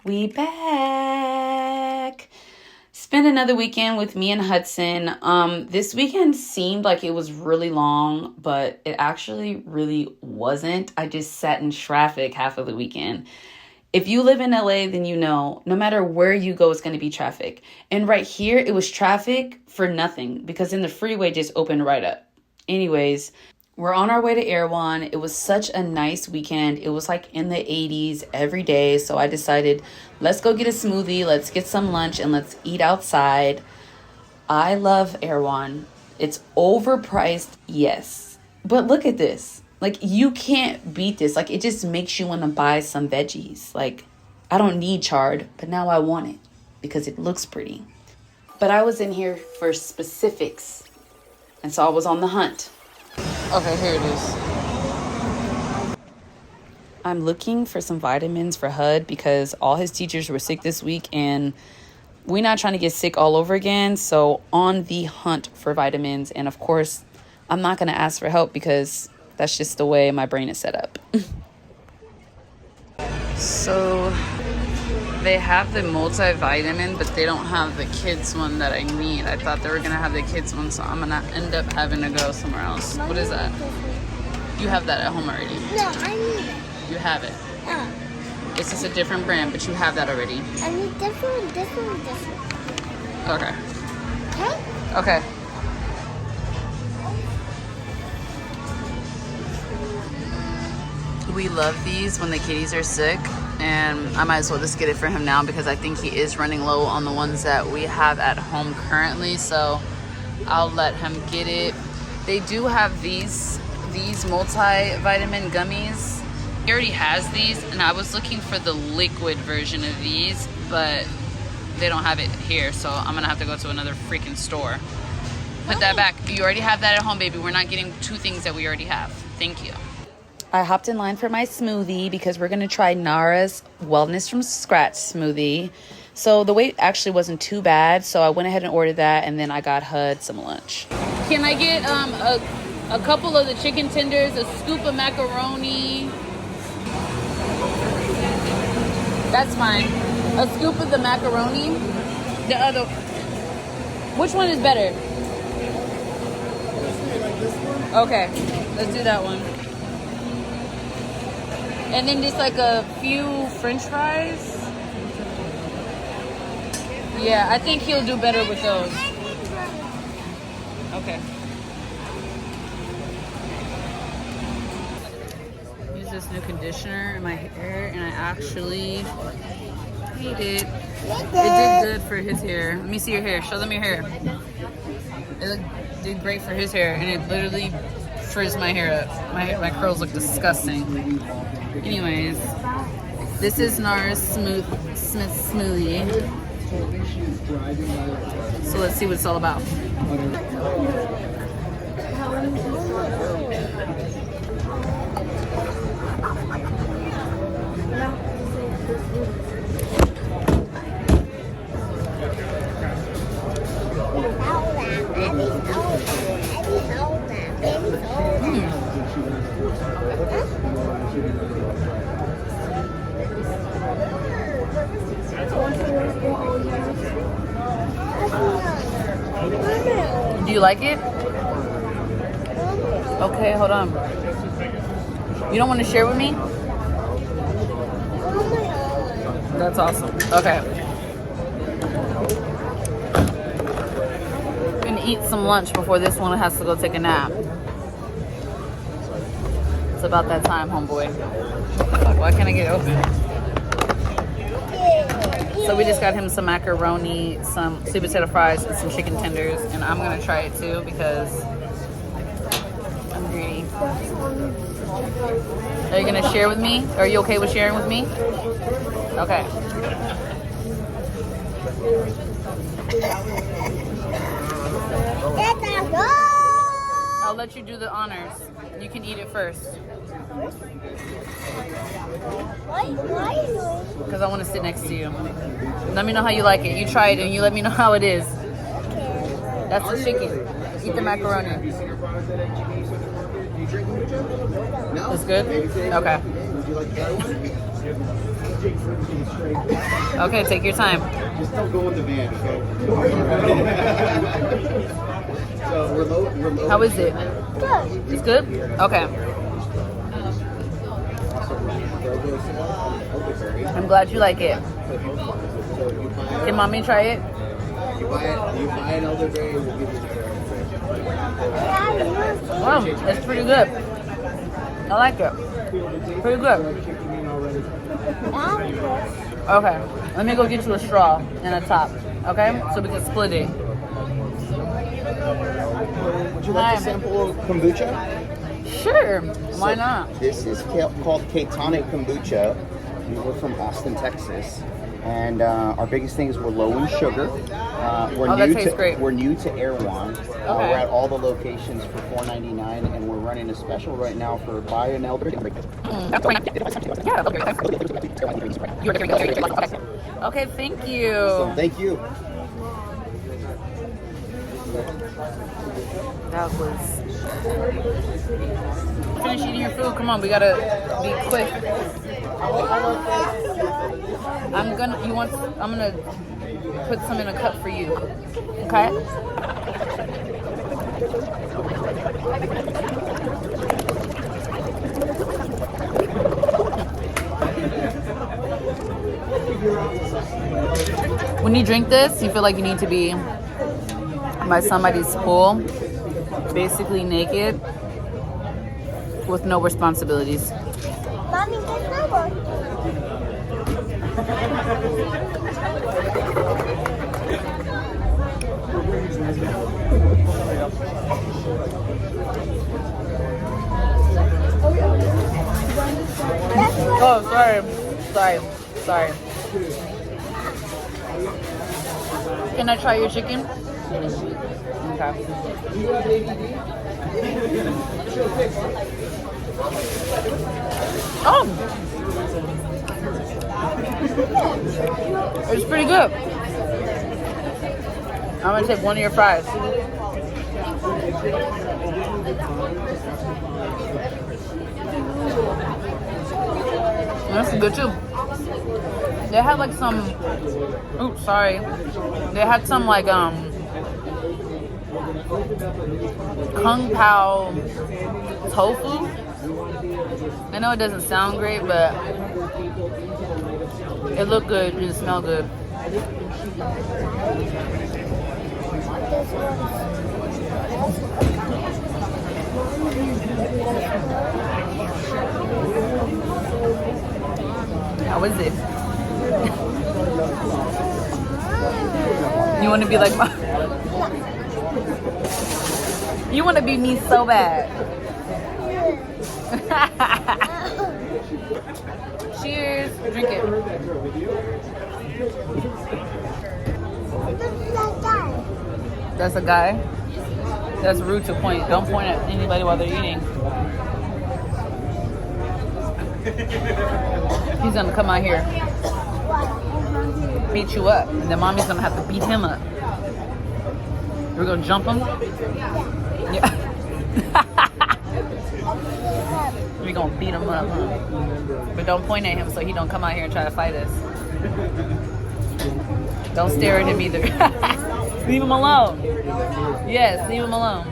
We back. Spent another weekend with me and Hudson. This weekend seemed like it was really long, but it actually really wasn't. I just sat in traffic half of the weekend. If you live in LA, then you know, no matter where you go, it's going to be traffic. And right here, it was traffic for nothing because then the freeway just opened right up. Anyways, we're on our way to Erewhon. It was such a nice weekend. It was like in the 80s every day. So I decided, let's go get a smoothie, let's get some lunch, and let's eat outside. I love Erewhon. It's overpriced, yes. But look at this. Like, you can't beat this. Like, it just makes you want to buy some veggies. Like, I don't need chard, but now I want it because it looks pretty. But I was in here for specifics. And so I was on the hunt. Okay, here it is. I'm looking for some vitamins for Hud because all his teachers were sick this week and we're not trying to get sick all over again. So on the hunt for vitamins. And of course, I'm not going to ask for help because that's just the way my brain is set up. So they have the multivitamin, but they don't have the kids one that I need. I thought they were going to have the kids one, so I'm going to end up having to go somewhere else. What is that? You have that at home already. No, I need it. You have it. This is a different brand, but you have that already. I need this one. Okay. Okay? Okay. We love these when the kitties are sick, and I might as well just get it for him now because I think he is running low on the ones that we have at home currently, so I'll let him get it. They do have these multivitamin gummies. He already has these, and I was looking for the liquid version of these, but they don't have it here, so I'm gonna have to go to another freaking store. Put that back. You already have that at home, baby. We're not getting two things that we already have. Thank you. I hopped in line for my smoothie because we're going to try Nara's Wellness from Scratch smoothie. So the wait actually wasn't too bad, so I went ahead and ordered that, and then I got Hud some lunch. Can I get a couple of the chicken tenders, a scoop of macaroni? That's fine. A scoop of the macaroni. The other. Which one is better? Okay, let's do that one. And then just like a few French fries. Yeah, I think he'll do better with those. Okay. Use this new conditioner in my hair, and I actually hate it. It did good for his hair. Let me see your hair. Show them your hair. It did great for his hair, and it literally frizzed my hair up. My curls look disgusting. Anyways, this is Nara's smoothie. So let's see what it's all about. Do you like it? Okay, hold on. You don't want to share with me? That's awesome. Okay. I'm gonna eat some lunch before this one has to go take a nap. It's about that time, homeboy. Fuck, why can't I get it open? So we just got him some macaroni, some sweet potato fries, and some chicken tenders. And I'm going to try it too because I'm greedy. Are you going to share with me? Are you okay with sharing with me? Okay. I'll let you do the honors. You can eat it first. Why? Because I want to sit next to you. Let me know how you like it. You try it and you let me know how it is. That's the chicken. Eat the macaroni. It's good? Okay. Okay, take your time. Just don't go in the van, okay? So we're low. How is it? Good. It's good? Okay. I'm glad you like it. Can mommy try it? You buy an elderberry, we'll give you Wow, it's pretty good. I like it. Pretty good. Okay, let me go get you a straw and a top. Okay, so we can split it. Would you like a sample of kombucha? Sure, why not? This is called Ketonic Kombucha. We're from Austin, Texas. And our biggest thing is we're low in sugar. That tastes great. We're new to Erewhon. Okay. We're at all the locations for $4.99, and we're running a special right now for buy an elderberry. Okay, thank you. So thank you. That was. Finish eating your food. Come on, we gotta be quick. I'm gonna put some in a cup for you. Okay? When you drink this, you feel like you need to be by somebody's pool, basically naked, with no responsibilities. Mommy, there's no one. Oh, sorry. Can I try your chicken? Okay. Oh! It's pretty good. I'm gonna take one of your fries. That's good too. They had like some. Oops, sorry. They had some like Kung Pao tofu. I know it doesn't sound great, but it looked good. It smelled good. How is it? You want to be like my... You want to be me so bad. Cheers. Drink it. That's a guy? That's rude to point. Don't point at anybody while they're eating. He's gonna come out here, beat you up, and then mommy's gonna have to beat him up. We're gonna jump him. Yeah. We're gonna beat him up, huh? But don't point at him so he don't come out here and try to fight us. Don't stare at him either. Leave him alone. Yes, leave him alone.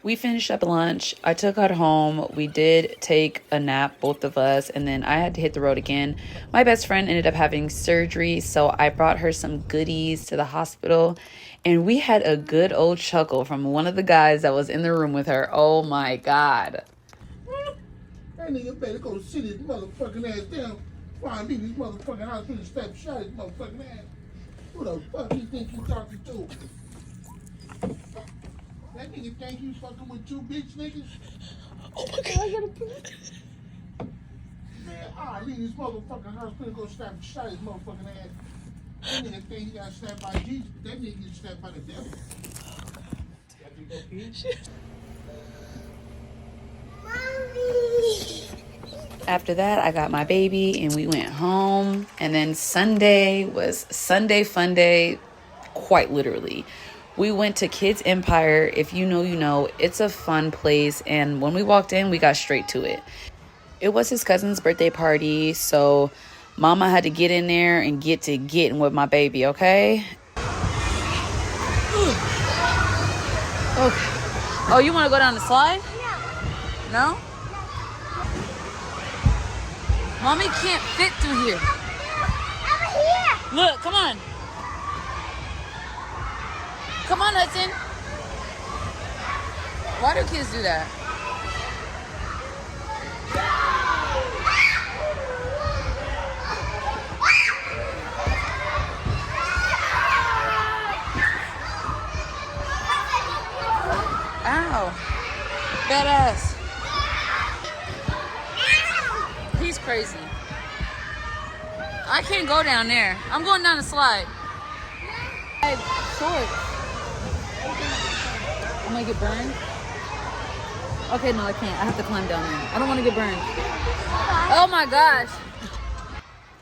We finished up lunch. I took her home. We did take a nap, both of us, and then I had to hit the road again. My best friend ended up having surgery, so I brought her some goodies to the hospital, and we had a good old chuckle from one of the guys that was in the room with her. Oh my God. That nigga better go sit his motherfucking ass down before I leave this motherfucking house and step shot his motherfucking ass. Who the fuck you think you talking to? That nigga think you fucking with two bitch niggas? Oh my God, I gotta put it. Man, I'll leave this motherfucking house and go shot his motherfucking ass. That nigga think he got snapped by Jesus, but that nigga get snapped by the devil. After that, I got my baby and we went home. And then Sunday was Sunday Fun Day, quite literally. We went to Kids Empire. If you know, you know. It's a fun place. And when we walked in, we got straight to it. It was his cousin's birthday party, so mama had to get in there and get to getting with my baby, okay? Okay. Oh, you want to go down the slide? No? Mommy can't fit through here. Look, come on. Come on, Hudson. Why do kids do that? Ow. Badass. He's crazy. I can't go down there. I'm going down the slide. Shorts. I'm gonna get burned. Okay, no, I can't. I have to climb down there. I don't want to get burned. Oh my gosh.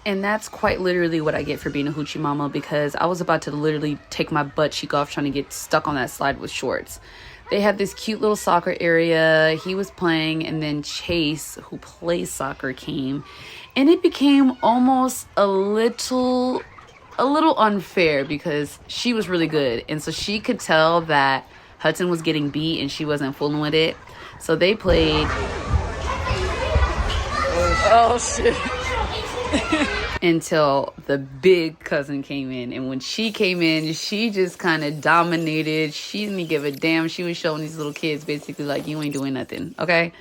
And that's quite literally what I get for being a hoochie mama, because I was about to literally take my butt cheek off trying to get stuck on that slide with shorts. They had this cute little soccer area. He was playing, and then Chase, who plays soccer, came. And it became almost a little unfair because she was really good. And so she could tell that Hudson was getting beat and she wasn't fooling with it. So they played. Oh, shit. Until the big cousin came in. And when she came in, she just kind of dominated. She didn't give a damn. She was showing these little kids basically like, you ain't doing nothing, okay?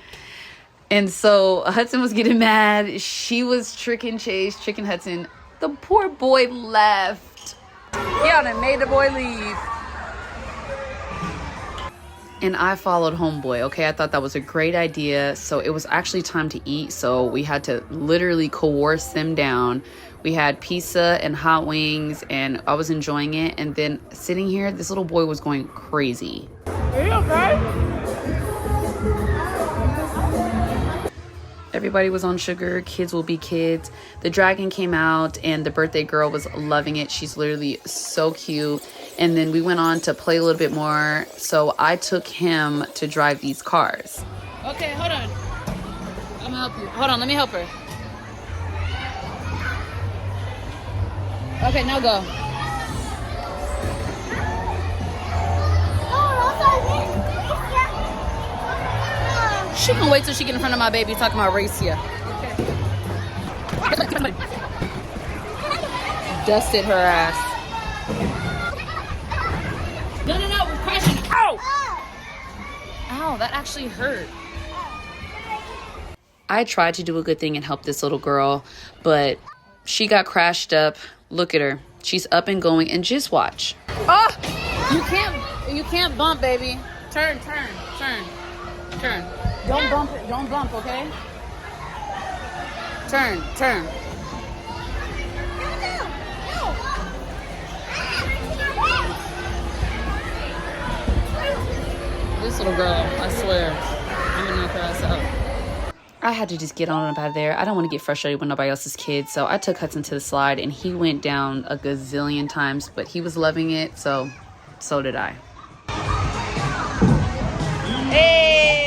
And so Hudson was getting mad. She was tricking Chase, tricking Hudson. The poor boy left. Yeah, and made the boy leave. And I followed homeboy, okay? I thought that was a great idea. So it was actually time to eat. So we had to literally coerce them down. We had pizza and hot wings, and I was enjoying it. And then sitting here, this little boy was going crazy. Are you okay? Everybody was on sugar. Kids will be kids. The dragon came out and the birthday girl was loving it. She's literally so cute. And then we went on to play a little bit more. So I took him to drive these cars. Okay, hold on. I'm gonna help you. Hold on, let me help her. Okay, now go. She can wait till she get in front of my baby talking about race here. Okay. Dusted her ass. No, we're crashing. Ow! Ow, that actually hurt. I tried to do a good thing and help this little girl, but she got crashed up. Look at her. She's up and going, and just watch. Oh! You can't bump, baby. Turn. Don't bump, okay? Turn. This little girl, I swear, I'm gonna knock her ass out. I had to just get on up out of there. I don't want to get frustrated with nobody else's kids, so I took Hudson to the slide, and he went down a gazillion times, but he was loving it, so did I. Hey!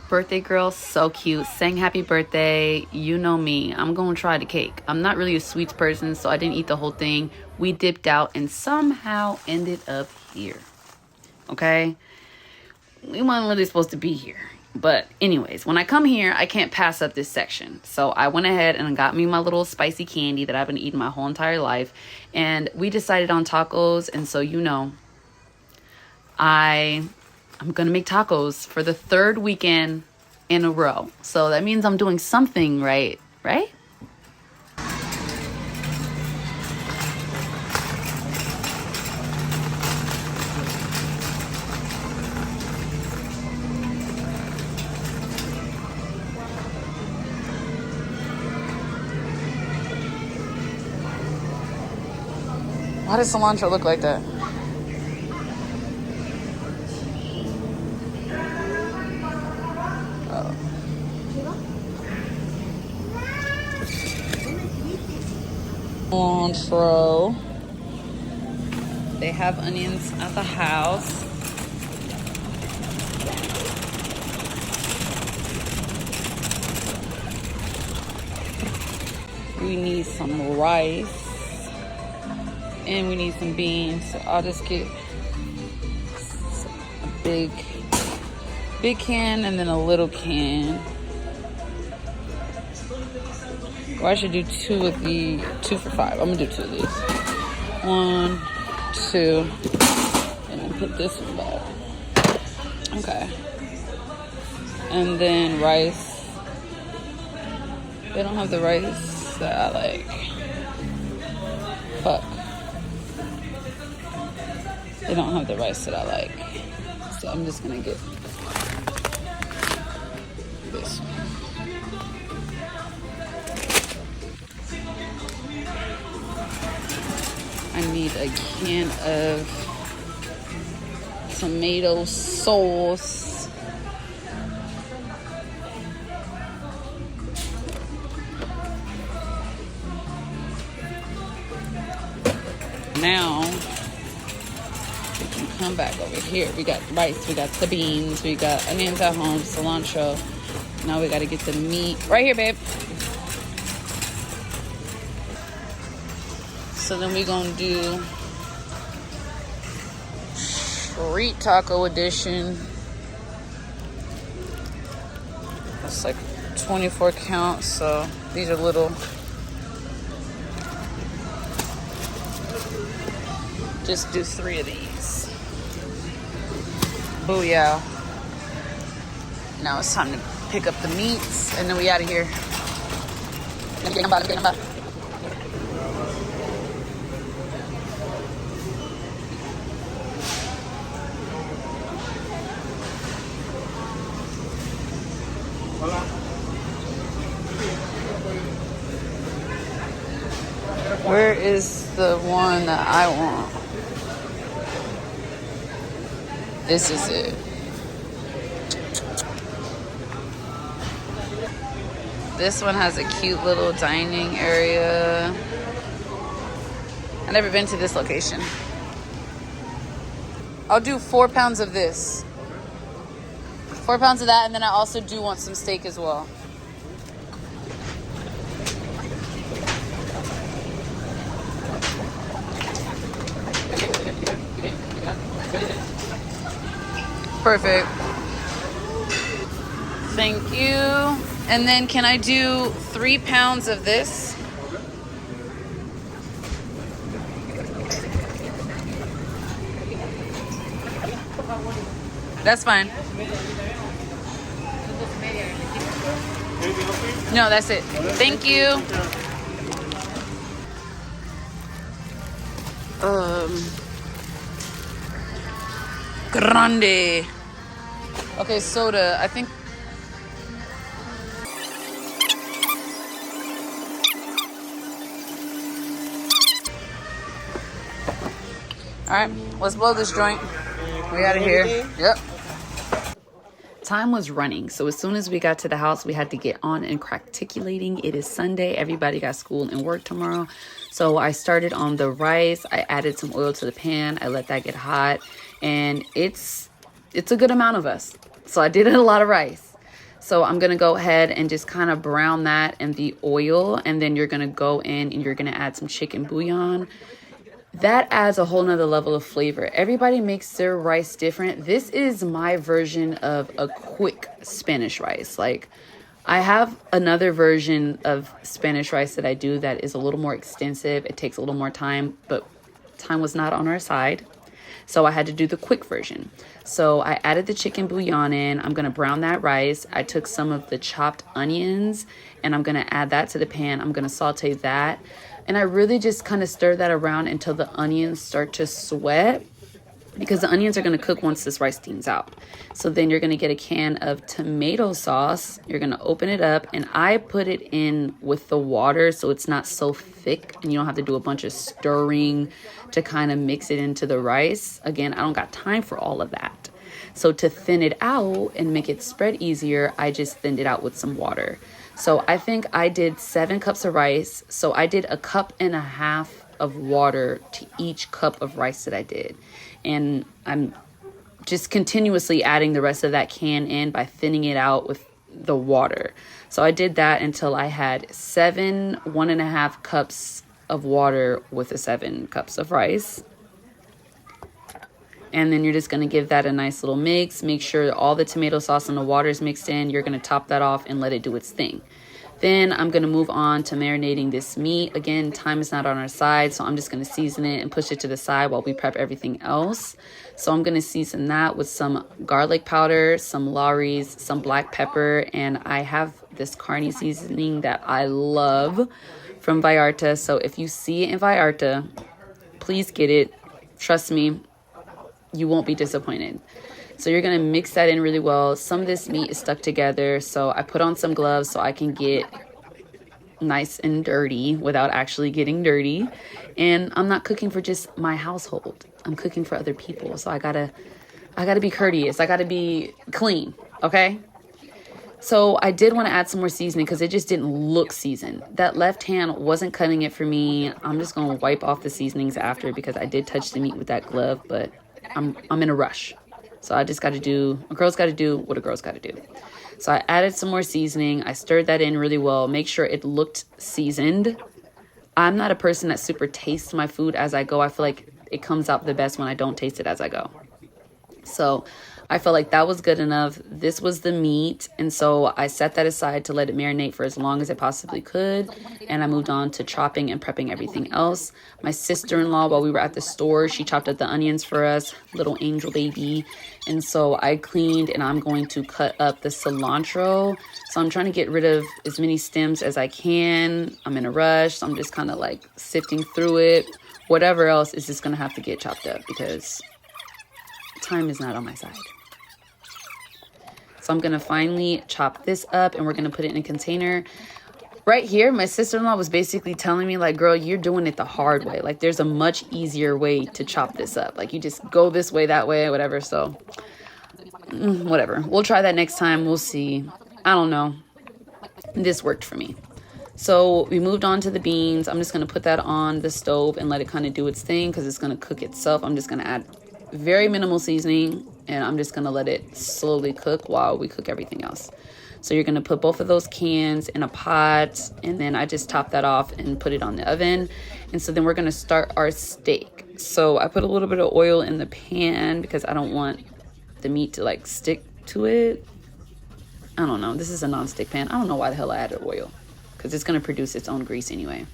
Birthday girl, so cute, sang happy birthday. You know me, I'm gonna try the cake. I'm not really a sweets person, so I didn't eat the whole thing. We dipped out and somehow ended up here, okay? We weren't really supposed to be here, but anyways, when I come here, I can't pass up this section. So I went ahead and got me my little spicy candy that I've been eating my whole entire life, and we decided on tacos. And so, you know, I'm gonna make tacos for the third weekend in a row. So that means I'm doing something right? Why does cilantro look like that? Oh. Cilantro. They have onions at the house. We need some rice. And we need some beans. So I'll just get a big can and then a little can. Or I should do 2 of the 2 for $5. I'm gonna do 2 of these. 1, 2, and then put this one back. Okay. And then rice. They don't have the rice that I like. Fuck. They don't have the rice that I like. So I'm just gonna get this one. I need a can of tomato sauce. Now we can come back over here. We got rice, we got the beans, we got onions at home, cilantro. Now we got to get the meat. Right here, babe. So then we're going to do street taco edition. It's like 24 count, so these are little. Just do 3 of these. Booyah. Now it's time to pick up the meats and then we out of here. Where is the one that I want? This is it. This one has a cute little dining area. I've never been to this location. I'll do 4 pounds of this. 4 pounds of that, and then I also do want some steak as well. Perfect. Thank you. And then can I do 3 pounds of this? That's fine. No, that's it. Thank you. Grande. Okay, soda. I think. All right, let's blow this joint. We out of here. Yep. Time was running, so as soon as we got to the house, we had to get on and cracticulating. It is Sunday. Everybody got school and work tomorrow. So I started on the rice. I added some oil to the pan. I let that get hot, and it's a good amount of us. So I did a lot of rice. So I'm going to go ahead and just kind of brown that in the oil, and then you're going to go in and you're going to add some chicken bouillon. That adds a whole nother level of flavor. Everybody makes their rice different. This is my version of a quick Spanish rice. Like, I have another version of Spanish rice that I do that is a little more extensive. It takes a little more time, but time was not on our side. So I had to do the quick version. So I added the chicken bouillon in. I'm going to brown that rice. I took some of the chopped onions and I'm going to add that to the pan. I'm going to saute that. And I really just kind of stir that around until the onions start to sweat. because the onions are going to cook once this rice steams out. So then you're going to get a can of tomato sauce. You're going to open it up, and I put it in with the water so it's not so thick and you don't have to do a bunch of stirring to kind of mix it into the rice. Again, I don't got time for all of that. So to thin it out and make it spread easier, I just thinned it out with some water. So I think I did 7 cups of rice. So I did 1.5 cups of water to each cup of rice that I did. And I'm just continuously adding the rest of that can in by thinning it out with the water. So I did that until I had 7 1.5 cups of water with the 7 cups of rice. And then you're just going to give that a nice little mix. Make sure all the tomato sauce and the water is mixed in. You're going to top that off and let it do its thing. Then I'm going to move on to marinating this meat. Again, time is not on our side, so I'm just going to season it and push it to the side while we prep everything else. So I'm going to season that with some garlic powder, some Lawry's, some black pepper, and I have this carne seasoning that I love from Vallarta. So if you see it in Vallarta, please get it. Trust me, you won't be disappointed. So you're going to mix that in really well. Some of this meat is stuck together, so I put on some gloves so I can get nice and dirty without actually getting dirty. And I'm not cooking for just my household. I'm cooking for other people. So I gotta be courteous. I gotta be clean, okay? So I did want to add some more seasoning because it just didn't look seasoned. That left hand wasn't cutting it for me. I'm just going to wipe off the seasonings after because I did touch the meat with that glove, but I'm in a rush. So I just got to do, a girl's got to do what a girl's got to do. So I added some more seasoning. I stirred that in really well. Make sure it looked seasoned. I'm not a person that super tastes my food as I go. I feel like it comes out the best when I don't taste it as I go. So I felt like that was good enough. This was the meat. And so I set that aside to let it marinate for as long as it possibly could. And I moved on to chopping and prepping everything else. My sister-in-law, while we were at the store, she chopped up the onions for us, little angel baby. And so I cleaned and I'm going to cut up the cilantro. So I'm trying to get rid of as many stems as I can. I'm in a rush. So I'm just kind of like sifting through it. Whatever else is just going to have to get chopped up because time is not on my side. So I'm going to finally chop this up and we're going to put it in a container. Right here, my sister-in-law was basically telling me, like, girl, you're doing it the hard way. Like, there's a much easier way to chop this up. Like, you just go this way, that way, whatever. So, whatever. We'll try that next time. We'll see. I don't know. This worked for me. So we moved on to the beans. I'm just going to put that on the stove and let it kind of do its thing because it's going to cook itself. I'm just going to add very minimal seasoning and I'm just going to let it slowly cook while we cook everything else. So you're going to put both of those cans in a pot and then I just top that off and put it on the oven. And so then we're going to start our steak. So I put a little bit of oil in the pan because I don't want the meat to like stick to it. I don't know. This is a non-stick pan. I don't know why the hell I added oil because it's going to produce its own grease anyway.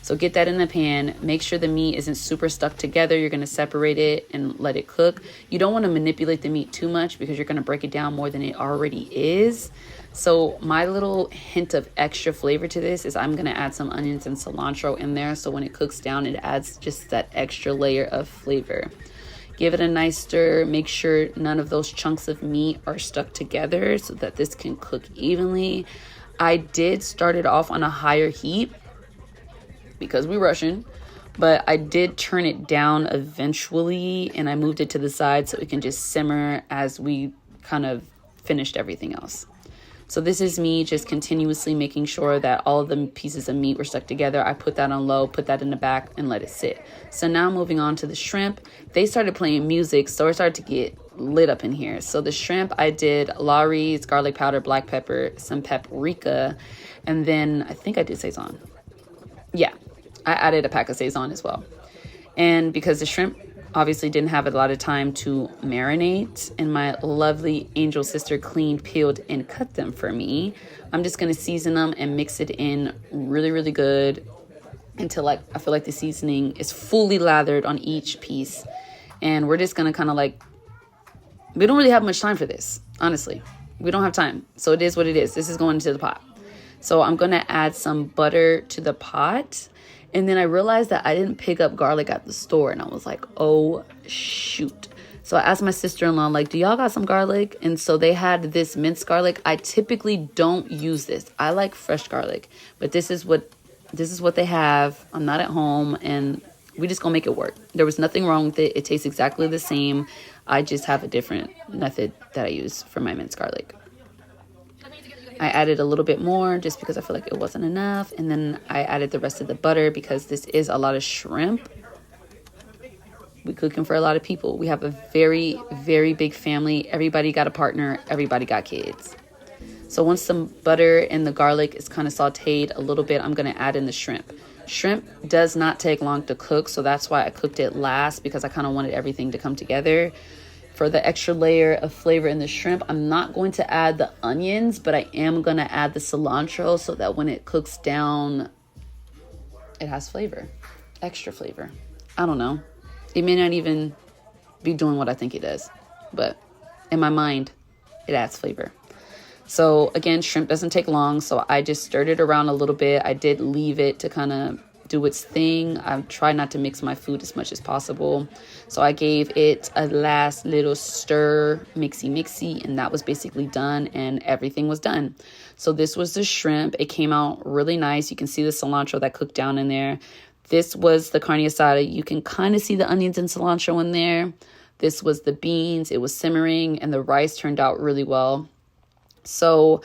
So get that in the pan. Make sure the meat isn't super stuck together. You're going to separate it and let it cook. You don't want to manipulate the meat too much because you're going to break it down more than it already is. So my little hint of extra flavor to this is I'm going to add some onions and cilantro in there. So when it cooks down, it adds just that extra layer of flavor. Give it a nice stir. Make sure none of those chunks of meat are stuck together so that this can cook evenly. I did start it off on a higher heat because we're rushing, but I did turn it down eventually and I moved it to the side so it can just simmer as we kind of finished everything else. So this is me just continuously making sure that all of the pieces of meat were stuck together. I put that on low, put that in the back and let it sit. So now moving on to the shrimp. They started playing music, so it started to get lit up in here. So the shrimp, I did Lawry's, garlic powder, black pepper, some paprika, and then I think I did Saison. Yeah, I added a pack of Saison as well. And because the shrimp obviously didn't have a lot of time to marinate and my lovely angel sister cleaned, peeled, and cut them for me, I'm just going to season them and mix it in really, really good until like I feel like the seasoning is fully lathered on each piece. And we're just going to kind of like, we don't really have much time for this, honestly. We don't have time. So it is what it is. This is going into the pot. So I'm going to add some butter to the pot. And then I realized that I didn't pick up garlic at the store. And I was like, oh, shoot. So I asked my sister-in-law, like, do y'all got some garlic? And so they had this minced garlic. I typically don't use this. I like fresh garlic, but this is what they have. I'm not at home, and we just gonna make it work. There was nothing wrong with it. It tastes exactly the same. I just have a different method that I use for my minced garlic. I added a little bit more just because I feel like it wasn't enough. And then I added the rest of the butter because this is a lot of shrimp. We're cooking for a lot of people. We have a very, very big family. Everybody got a partner. Everybody got kids. So once the butter and the garlic is kind of sauteed a little bit, I'm going to add in the shrimp. Shrimp does not take long to cook, so that's why I cooked it last, because I kind of wanted everything to come together. For the extra layer of flavor in the shrimp, I'm not going to add the onions, but I am going to add the cilantro so that when it cooks down, it has flavor, extra flavor. I don't know. It may not even be doing what I think it does, but in my mind, it adds flavor. So again, shrimp doesn't take long, so I just stirred it around a little bit. I did leave it to kind of do its thing. I try not to mix my food as much as possible. So I gave it a last little stir, mixy, and that was basically done, and everything was done. So this was the shrimp. It came out really nice. You can see the cilantro that cooked down in there. This was the carne asada. You can kind of see the onions and cilantro in there. This was the beans. It was simmering, and the rice turned out really well. So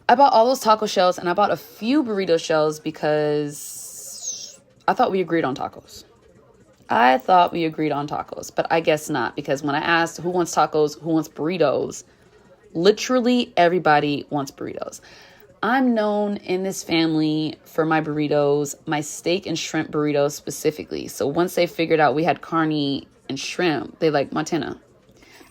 I bought all those taco shells, and I bought a few burrito shells because I thought we agreed on tacos. But I guess not, because when I asked who wants tacos, who wants burritos, literally everybody wants burritos. I'm known in this family for my burritos, my steak and shrimp burritos specifically. So once they figured out we had carne and shrimp, they like, Montana,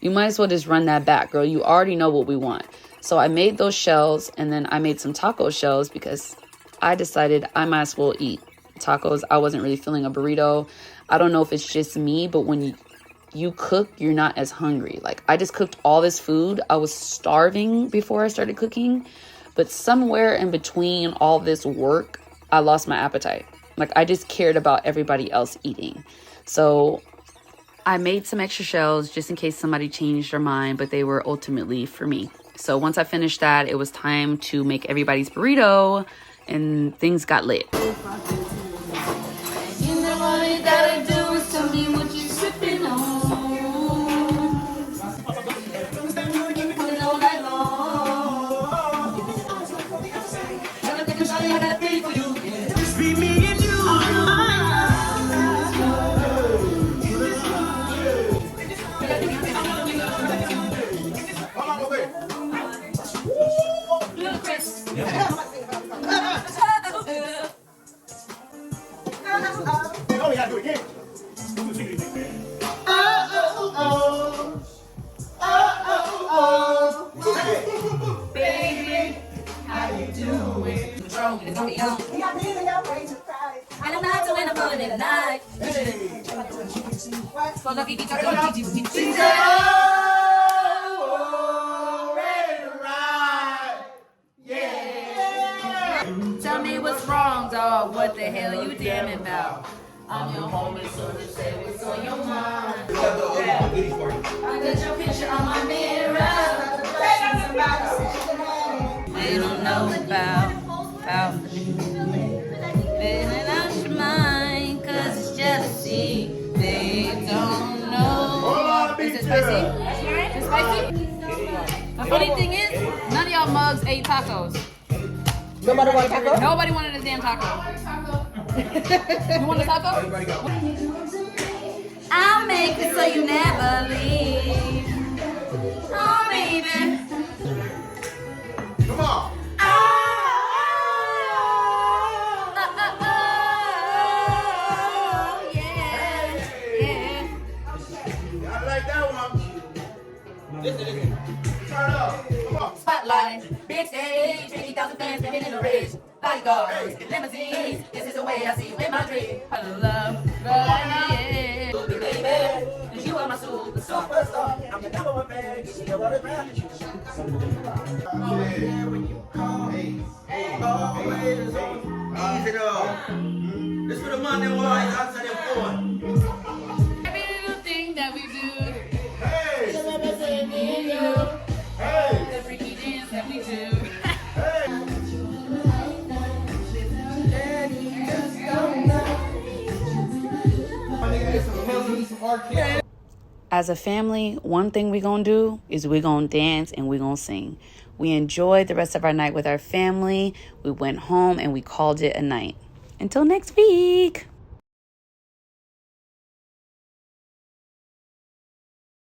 you might as well just run that back, girl. You already know what we want. So I made those shells, and then I made some taco shells because I decided I might as well eat tacos. I wasn't really feeling a burrito. I don't know if it's just me, but when you cook, you're not as hungry. Like, I just cooked all this food. I was starving before I started cooking, but somewhere in between all this work, I lost my appetite. Like, I just cared about everybody else eating. So I made some extra shells just in case somebody changed their mind, but they were ultimately for me. So once I finished that, it was time to make everybody's burrito, and things got lit. You know what you gotta do is tell me what you're sipping on. Oh, we gotta do it again. Baby, how you doing? Patrol, it's gonna be on. And I'm not doing, I'm calling it a night. So lucky, ready to ride. Yeah. Tell me what's wrong, dog. What the hell you damning about? I'm your homie, so just say what's on your mind. I got your picture on my mirror. They don't know about feeling out your mind, cause it's jealousy. They don't know. Is it spicy? Is it spicy? The funny thing is, none of y'all mugs ate tacos. Nobody want a taco? Nobody wanted a damn taco. You want a taco? I'll make it so you never leave. Oh, baby. Come on. I like that one. Listen. Turn up. Come on. Spotlight, big stage, 50,000 fans living in a rage. Bodyguards, limousines, this is the way I see you in my dream. I love, yeah. Baby, you are my superstar. I'm the number one fan. You know what it matters. Easy though. This for the Monday boys outside the phone. Every little thing that we do. as a family, one thing we're going to do is we're going to dance and we're going to sing. We enjoyed the rest of our night with our family. We went home and we called it a night. Until next week.